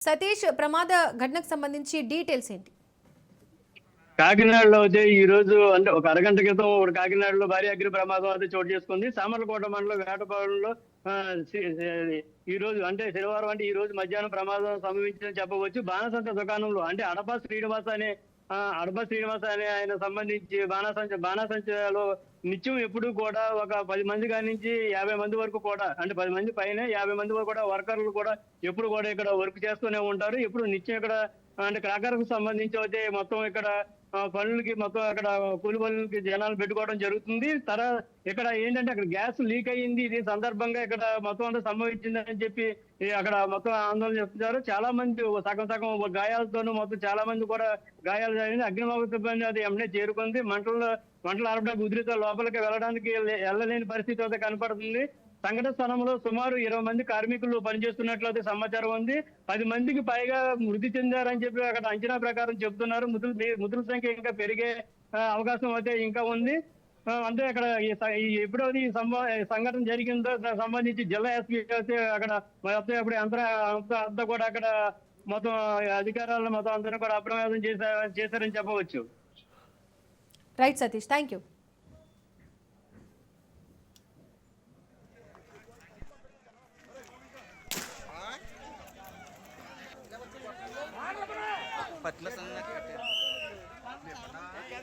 సతీష్, ప్రమాద ఘటనకు సంబంధించి డీటెయిల్స్ ఏంటి? కాకినాడలో అయితే ఈ రోజు అంటే ఒక అరగంట క్రితం ఒక కాకినాడలో భారీ అగ్ని ప్రమాదం అయితే చోటు చేసుకుంది. సామర్లకోట మండలం వేటపాలెంలో ఈ రోజు అంటే శనివారం అంటే ఈ రోజు మధ్యాహ్నం ప్రమాదం సంభవించిందని చెప్పవచ్చు. బాణసంచ దుకాణంలో అంటే అడప శ్రీనివాస అనే ఆయన సంబంధించి బాణసంచలో నిత్యం ఎప్పుడు కూడా ఒక 10 మంది కాడి నుంచి 50 మంది వరకు కూడా అంటే 10 మంది పైన 50 మంది వరకు కూడా వర్కర్లు కూడా ఎప్పుడు కూడా ఇక్కడ వర్క్ చేస్తూనే ఉంటారు. ఎప్పుడు నిత్యం ఇక్కడ అంటే క్రాకర్కు సంబంధించి అయితే మొత్తం ఇక్కడ పనులకి మొత్తం అక్కడ కూలి పనులకి జనాలు పెట్టుకోవడం జరుగుతుంది. ఇక్కడ ఏంటంటే అక్కడ గ్యాస్ లీక్ అయ్యింది. ఇది సందర్భంగా ఇక్కడ మొత్తం అంతా సంభవించిందని చెప్పి అక్కడ మొత్తం ఆందోళన చేస్తున్నారు. చాలా మంది సగం గాయాలతోనూ మొత్తం చాలా మంది కూడా గాయాలు జరిగింది. అగ్నిమాపక సిబ్బంది అది వెంటనే చేరుకుంది. మంటలు ఆరడానికి ఉధృత లోపలికి వెళ్ళలేని పరిస్థితి అయితే కనపడుతుంది. సంఘటన స్థలంలో సుమారు 20 మంది కార్మికులు పనిచేస్తున్నట్లయితే సమాచారం ఉంది. 10 మందికి పైగా మృతి చెందారని చెప్పి అక్కడ అంచనా ప్రకారం చెప్తున్నారు. మృతుల సంఖ్య ఇంకా పెరిగే అవకాశం అయితే ఇంకా ఉంది. అంటే అక్కడ ఎప్పుడైతే ఈ సంఘటన జరిగిందో దానికి సంబంధించి జిల్లా ఎస్పీ అయితే అక్కడ మొత్తం ఎప్పుడు అంతా కూడా అక్కడ మొత్తం అధికారులను మొత్తం అందరూ కూడా అప్రమేతం చేశారని చెప్పవచ్చు. Right Satish, thank you. पतला संग